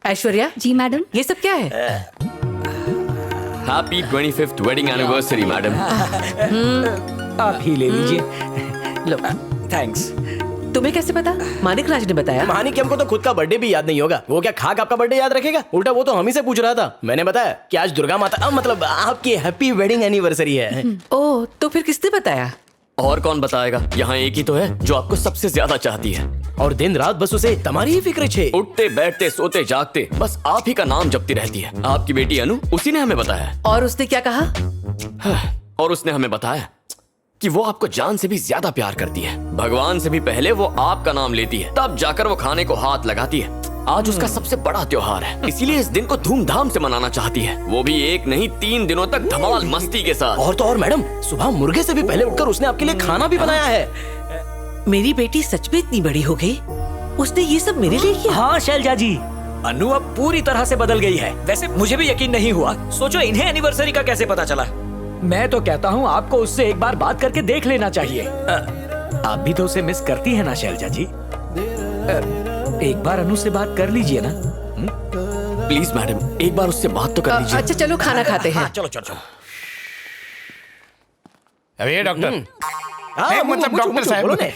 ऐश्वर्या जी madam. ये सब क्या है? Happy 25th wedding anniversary madam. आप ही ले लीजिए। लो। थैंक्स। तुम्हें कैसे पता? मानिक राज ने बताया। मानिक हमको तो खुद का बर्थडे भी याद नहीं होगा, वो क्या खाक आपका बर्थडे याद रखेगा? उल्टा वो तो हम ही से पूछ रहा था। मैंने बताया कि आज दुर्गा माता मतलब आपकी हैप्पी वेडिंग एनिवर्सरी है। ओह, तो फिर किसने बताया? और कौन बताएगा? यहाँ एक ही तो है जो आपको सबसे ज्यादा चाहती है और दिन रात बस उसे तुम्हारी ही फिक्र छे। उठते बैठते सोते जागते बस आप ही का नाम जपती रहती है। आपकी बेटी अनु, उसी ने हमें बताया। और उसने क्या कहा? और उसने हमें बताया कि वो आपको जान से भी ज्यादा प्यार करती है। भगवान से भी पहले वो आपका नाम लेती है, तब जाकर वो खाने को हाथ लगाती है। आज उसका सबसे बड़ा त्योहार है, इसीलिए इस दिन को धूमधाम से मनाना चाहती है, वो भी 1 नहीं 3 दिनों तक धमाल मस्ती के साथ। और तो और मैडम, सुबह मुर्गे से भी पहले उठकर उसने आपके लिए खाना भी बनाया है। मेरी बेटी सच में इतनी बड़ी हो गई, उसने ये सब मेरे लिए किया? हाँ शैलजा जी, अनु अब पूरी तरह से बदल गई है। वैसे मुझे भी यकीन नहीं हुआ, सोचो इन्हें एनिवर्सरी का कैसे पता चला। मैं तो कहता हूँ आपको उससे एक बार बात करके देख लेना चाहिए। आप भी तो उसे मिस करती है ना शैलजा जी? एक बार अनु से बात कर लीजिए ना। प्लीज मैडम, एक बार उससे बात तो कर लीजिए। अच्छा चलो खाना खाते हैं। चलो चलो चलो। अब ये डॉक्टर हाँ, मतलब डॉक्टर साहब, बोलो ने।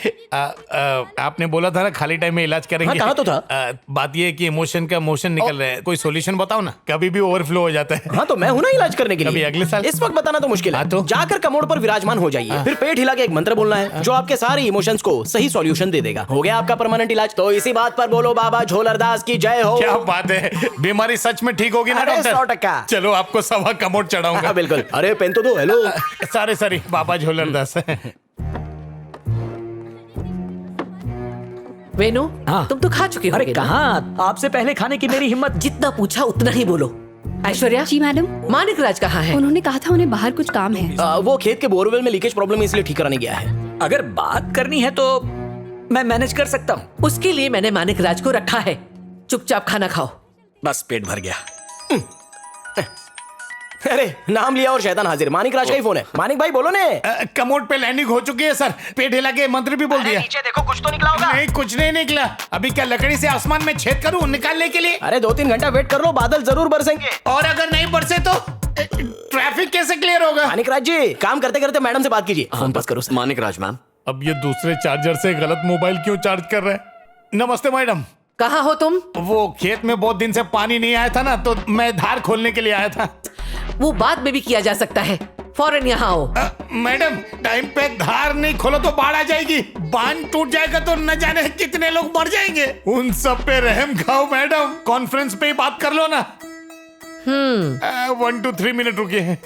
आपने बोला था ना खाली टाइम में इलाज करेंगे। हाँ, कहा तो था। बात ये है कि इमोशन का मोशन निकल रहा है, कोई सॉल्यूशन बताओ ना। कभी भी ओवरफ्लो हो जाता है। हाँ तो मैं हूँ ना इलाज करने के लिए। कभी अगले साल। इस वक्त बताना तो मुश्किल है। हाँ तो? जाकर कमोड पर विराजमान हो जाइए, फिर पेट हिला के एक मंत्र बोलना है जो आपके सारे इमोशंस को सही सॉल्यूशन दे देगा। हो गया आपका परमानेंट इलाज। तो इसी बात पर बोलो बाबा झोलरदास की जय हो। क्या बात है, बीमारी सच में ठीक होगी ना अरे, डॉक्टर? 100%। चलो आपको सवा कमोड चढ़ाऊंगा। हाँ, बिल्कुल। अरे पेन तो दो। हेलो। सारे बाबा झोलरदास। वेनु, हाँ। तुम तो खा चुके हो। अरे कहाँ, आपसे पहले खाने की मेरी हिम्मत। जितना पूछा उतना ही बोलो। ऐश्वर्या जी मैडम। मानिक राज कहाँ है? उन्होंने कहा था उन्हें बाहर कुछ काम है। वो खेत के बोरवेल में लीकेज प्रॉब्लम है, इसलिए ठीक कराने गया है। अगर बात करनी है तो मैं मैनेज कर सकता हूँ। उसके लिए मैंने मानिक राज को रखा है। चुपचाप खाना खाओ। बस पेट भर गया। अरे नाम लिया और शैतान हाजिर। मानिक राज का ही फोन है। मानिक भाई बोलो ने। कमोड पे लैंडिंग हो चुकी है सर। पेट हिला के मंत्र भी बोल दिया। नीचे देखो, कुछ तो निकला होगा। नहीं, कुछ नहीं निकला। अभी क्या लकड़ी से आसमान में छेद करूं निकालने के लिए? अरे 2-3 घंटा वेट कर लो, बादल जरूर बरसेंगे। और अगर नहीं बरसे तो ट्रैफिक कैसे क्लियर होगा? मानिक राज जी, काम करते करते मैडम से बात कीजिए। फोन पास करो। मानिक राज मैम। अब ये दूसरे चार्जर से गलत मोबाइल क्यों चार्ज कर रहे हैं? नमस्ते मैडम। कहाँ हो तुम? वो खेत में बहुत दिन से पानी नहीं आया था ना, तो मैं धार खोलने के लिए आया था। वो बाद में भी किया जा सकता है। फौरन यहाँ आओ। मैडम, टाइम पे धार नहीं खोलो तो बाढ़ आ जाएगी, बांध टूट जाएगा तो न जाने कितने लोग मर जाएंगे। उन सब पे रहम खाओ मैडम, कॉन्फ्रेंस पे ही बात कर लो ना। 1 to 3 मिनट रुकिए।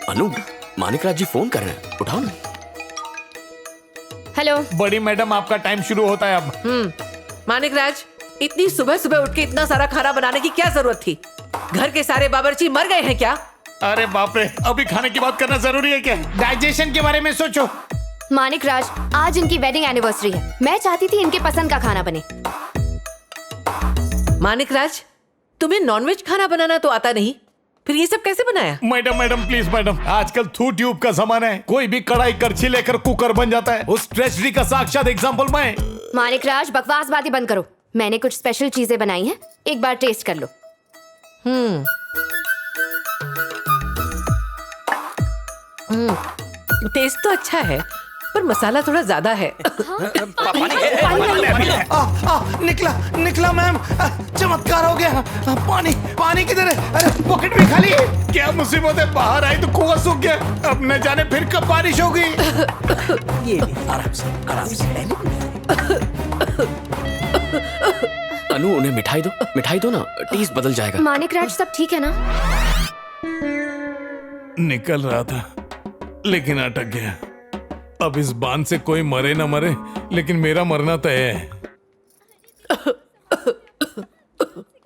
अनु, मानिक राज जी फोन कर रहे हैं, उठाओ ना। हेलो। बड़ी मैडम, आपका टाइम शुरू होता है अब। मानिक राज, इतनी सुबह सुबह उठ के इतना सारा खाना बनाने की क्या जरूरत थी? घर के सारे बावर्ची मर गए हैं क्या? अरे बाप रे, अभी खाने की बात करना जरूरी है क्या? डाइजेशन के बारे में सोचो। मानिक राज, आज इनकी वेडिंग एनिवर्सरी है। मैं चाहती थी इनके पसंद का खाना बने। मानिक राज, तुम्हें नॉनवेज खाना बनाना तो आता नहीं, फिर ये सब कैसे बनाया? मैडम प्लीज मैडम, आजकल थू ट्यूब का जमाना है। कोई भी कढ़ाई करछी लेकर कुकर बन जाता है। उस ट्रेजेडी का साक्षात एग्जांपल मैं। मानिक राज, बकवासबाजी बंद करो। मैंने कुछ स्पेशल चीजें बनाई हैं, एक बार टेस्ट कर लो। टेस्ट तो अच्छा है, पर मसाला थोड़ा ज्यादा है। निकला मैम, चमत्कार हो गया। पानी किधर है? अरे पॉकेट भी खाली है। क्या मुसीबत है, बाहर आई तो कुआं सूख गया। अब न जाने फिर कब बारिश होगी। ये आराम से। अनु, उन्हें मिठाई दो ना, टेस्ट बदल जाएगा। मानिक राज, सब ठीक है ना? निकल रहा था लेकिन अटक गया। अब इस बांध से कोई मरे ना मरे, लेकिन मेरा मरना तय है।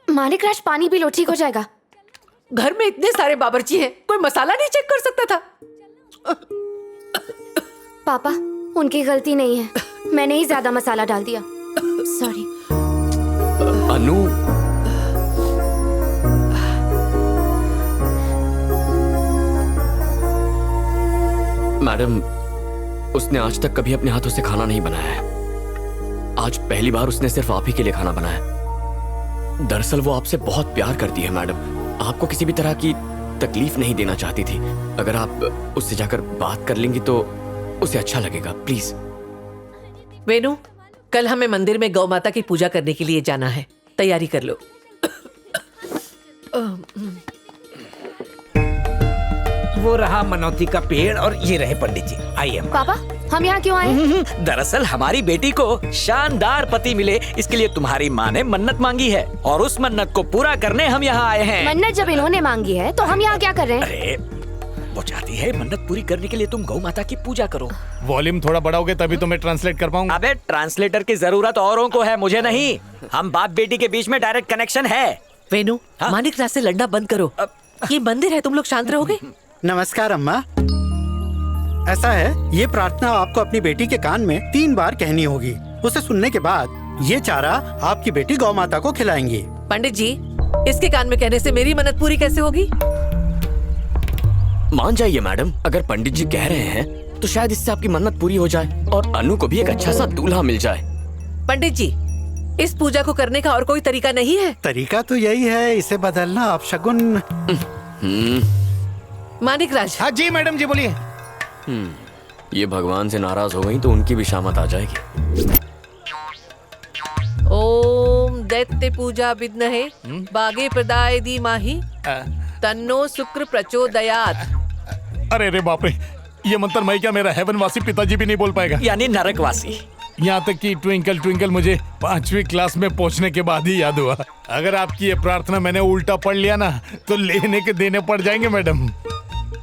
मानिक राज, पानी पी लो, ठीक हो जाएगा। घर में इतने सारे बावर्ची हैं, कोई मसाला नहीं चेक कर सकता था? पापा, उनकी गलती नहीं है, मैंने ही ज्यादा मसाला डाल दिया। सॉरी। अनु, मैडम, उसने आज तक कभी अपने हाथों से खाना नहीं बनाया है। आज पहली बार उसने सिर्फ आप ही के लिए खाना बनाया। दरअसल वो आपसे बहुत प्यार करती है मैडम, आपको किसी भी तरह की तकलीफ नहीं देना चाहती थी। अगर आप उससे जाकर बात कर लेंगी तो उसे अच्छा लगेगा, प्लीज। वेनु, कल हमें मंदिर में गौ माता की पूजा करने के लिए जाना है, तैयारी कर लो। वो रहा मनौती का पेड़ और ये रहे पंडित जी। आइए। पापा, हम यहाँ क्यों आए? दरअसल हमारी बेटी को शानदार पति मिले, इसके लिए तुम्हारी माँ ने मन्नत मांगी है और उस मन्नत को पूरा करने हम यहाँ आए हैं। मन्नत जब इन्होंने मांगी है तो हम यहाँ क्या कर रहे हैं? अरे वो चाहती है मन्नत पूरी करने के लिए तुम गौ माता की पूजा करो। वॉल्यूम थोड़ा बढ़ाओगे तभी तो मैं ट्रांसलेट कर पाऊंगा। अबे ट्रांसलेटर की जरूरत औरों को है, मुझे नहीं। हम बाप बेटी के बीच में डायरेक्ट कनेक्शन है। वेनु, हाँ? मानिक राज से लड़ना बंद करो। ये मंदिर है, तुम लोग शांत रहोगे? नमस्कार अम्मा। ऐसा है, ये प्रार्थना आपको अपनी बेटी के कान में 3 बार कहनी होगी। उसे सुनने के बाद ये चारा आपकी बेटी गौ माता को खिलाएंगी। पंडित जी, इसके कान में कहने से मेरी मन्नत पूरी कैसे होगी? मान जाइए मैडम, अगर पंडित जी कह रहे हैं तो शायद इससे आपकी मन्नत पूरी हो जाए और अनु को भी एक अच्छा सा दूल्हा मिल जाए। पंडित जी, इस पूजा को करने का और कोई तरीका नहीं है? तरीका तो यही है, इसे बदलना अपशगुन। मानिक राज। हाँ जी मैडम जी, बोलिए। ये भगवान से नाराज हो गई तो उनकी भी शामत आ जाएगी। ओम दैत्य पूजा विद्महे बागे प्रदाय धीमहि तन्नो शुक्र प्रचोदयात्। अरे रे बाप रे, ये मंत्र मैं क्या, मेरा हेवनवासी पिताजी भी नहीं बोल पाएगा। यानी नरकवासी। यहाँ तक कि ट्विंकल ट्विंकल मुझे 5वीं क्लास में पहुँचने के बाद ही याद हुआ। अगर आपकी ये प्रार्थना मैंने उल्टा पढ़ लिया ना तो लेने के देने पड़ जाएंगे मैडम।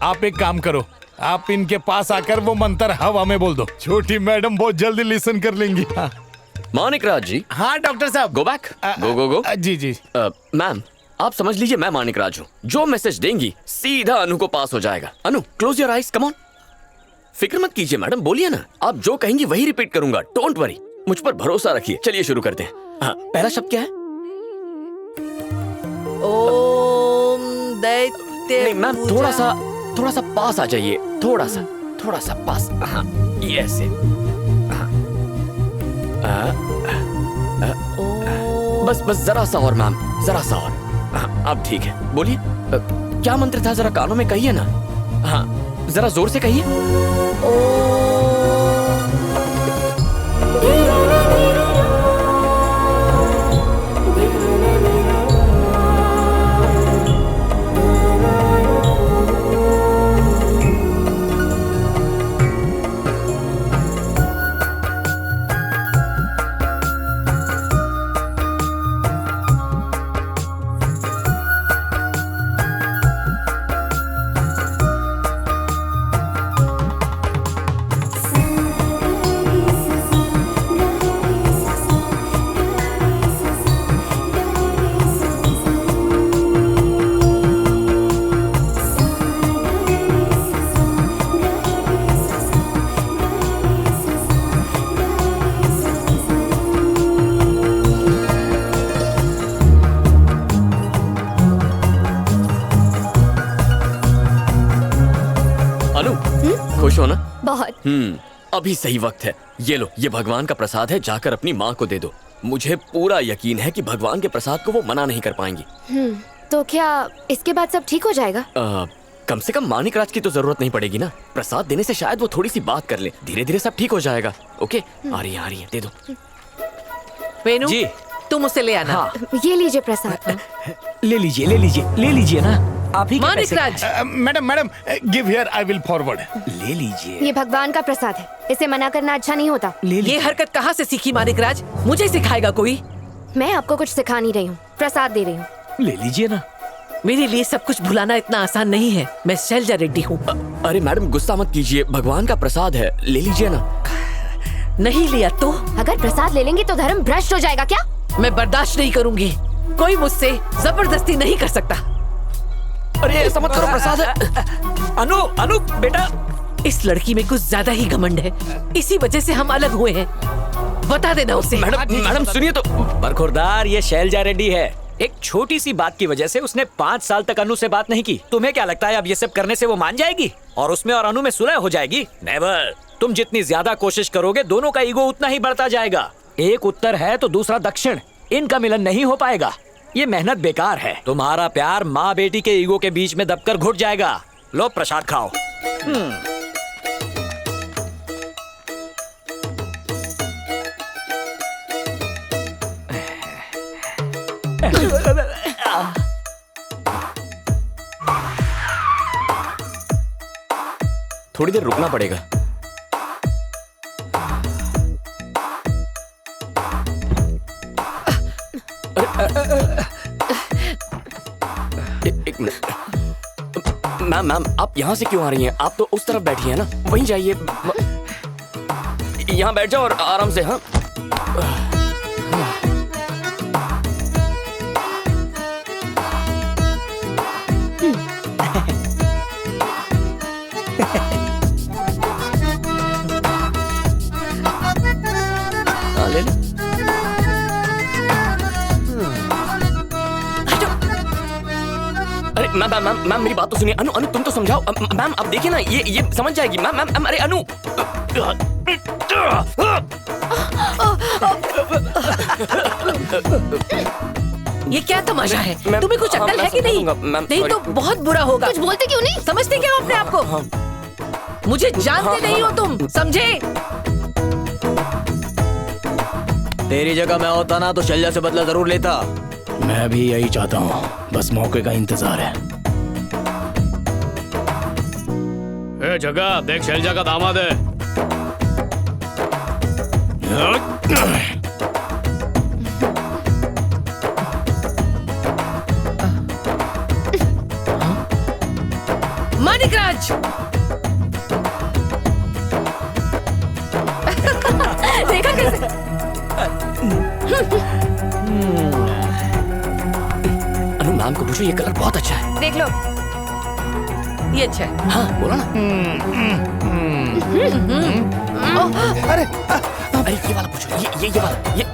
आप एक काम करो, आप इनके पास आकर वो मंत्र हवा में बोल दो, छोटी मैडम बहुत जल्दी लिसन कर लेंगी। हाँ मानिक राज जी। हाँ डॉक्टर साहब। गो बैक, गो। जी जी। मैम, आप समझ लीजिए मैं मानिक राज हूँ। जो मैसेज देंगी सीधा अनु को पास हो जाएगा। Anu, close your eyes, come on. फिक्र मत कीजिए मैडम, बोलिए ना, आप जो कहेंगी वही रिपीट करूंगा। डोंट वरी, मुझ पर भरोसा रखिए। चलिए शुरू करते हैं। हाँ, पहला शब्द क्या है? ओम दैत्य। नहीं मैम, थोड़ा सा पास आ जाइए, थोड़ा सा पास। हाँ, ये ऐसे। बस जरा सा और मैम, जरा सा और। हाँ, अब ठीक है, बोलिए। क्या मंत्र था, जरा कानों में कहिए ना। हाँ, जरा जोर से कहिए। अनु, खुश हो ना? बहुत। अभी सही वक्त है। ये लो, ये भगवान का प्रसाद है, जाकर अपनी माँ को दे दो। मुझे पूरा यकीन है कि भगवान के प्रसाद को वो मना नहीं कर पाएंगी। तो क्या इसके बाद सब ठीक हो जाएगा? कम से कम मानिक राज की तो जरूरत नहीं पड़ेगी ना। प्रसाद देने से शायद वो थोड़ी सी बात कर ले, धीरे धीरे सब ठीक हो जाएगा। ओके, आ रही है, दे दो। वेनु जी। तुम उसे ले आना। हाँ। ये लीजिए प्रसाद। ले लीजिए ना, आप ही के मानिक पैसे- राज। Madam give here, I will forward. ले लीजिए। ये भगवान का प्रसाद है, इसे मना करना अच्छा नहीं होता। ये हरकत कहाँ से सीखी मानिक राज? मुझे सिखाएगा कोई? मैं आपको कुछ सिखा नहीं रही हूँ, प्रसाद दे रही हूँ। ले लीजिए ना। मेरे लिए सब कुछ भुलाना इतना आसान नहीं है। मैं शैलजा रेड्डी हूँ। अरे मैडम, गुस्सा मत कीजिए, भगवान का प्रसाद है, ले लीजिए ना। नहीं लिया तो अगर प्रसाद ले लेंगे तो धर्म भ्रष्ट हो जाएगा क्या? मैं बर्दाश्त नहीं करूंगी। कोई मुझसे जबरदस्ती नहीं कर सकता। अरे ऐसा मत करो, प्रसाद है। अनु बेटा, इस लड़की में कुछ ज्यादा ही घमंड है, इसी वजह से हम अलग हुए हैं। बता देना उसे। मैडम सुनिए तो। बरखुरदार, ये शैलजा रेड्डी है। एक छोटी सी बात की वजह से उसने 5 साल तक अनु से बात नहीं की। तुम्हें क्या लगता है अब ये सब करने से वो मान जाएगी और उसमें और अनु में सुलह हो जाएगी? नेवर। तुम जितनी ज्यादा कोशिश करोगे, दोनों का ईगो उतना ही बढ़ता जाएगा। एक उत्तर है तो दूसरा दक्षिण, इनका मिलन नहीं हो पाएगा। ये मेहनत बेकार है। तुम्हारा प्यार माँ बेटी के ईगो के बीच में दबकर घुट जाएगा। लो प्रसाद खाओ। थोड़ी देर रुकना पड़ेगा। एक मिनट मैम, मैम आप यहाँ से क्यों आ रही हैं? आप तो उस तरफ बैठी हैं ना, वहीं जाइए। यहाँ बैठ जाओ और आराम से। हाँ ले लो। अरे मैम मैम मैम मेरी बात तो सुनिए। अनु, अनु तुम तो समझाओ। मैम आप देखिए ना, ये समझ जाएगी। मैम मैम अरे अनु। ये क्या तमाशा है? मैं- तुम्हें कुछ हाँ, अक्ल मैं है कि नहीं? समझूंगा, मैम, नहीं तो sorry। बहुत बुरा होगा। कुछ बोलते क्यों नहीं? समझते क्या हो अपने आप को? मुझे जानते नहीं हो तुम, समझे? तेरी जगह मैं होता ना तो शैलजा से बदला जरूर लेता। मैं भी यही चाहता हूँ, बस मौके का इंतजार है। ए जगह देख, शैलजा का दामाद है। मानिकराज, देखा कैसे? अनु मैम को पूछो, ये कलर बहुत अच्छा है। देख लो। ये अच्छा है। हाँ बोलो ना। अरे ये वाला पूछो, ये वाला, ये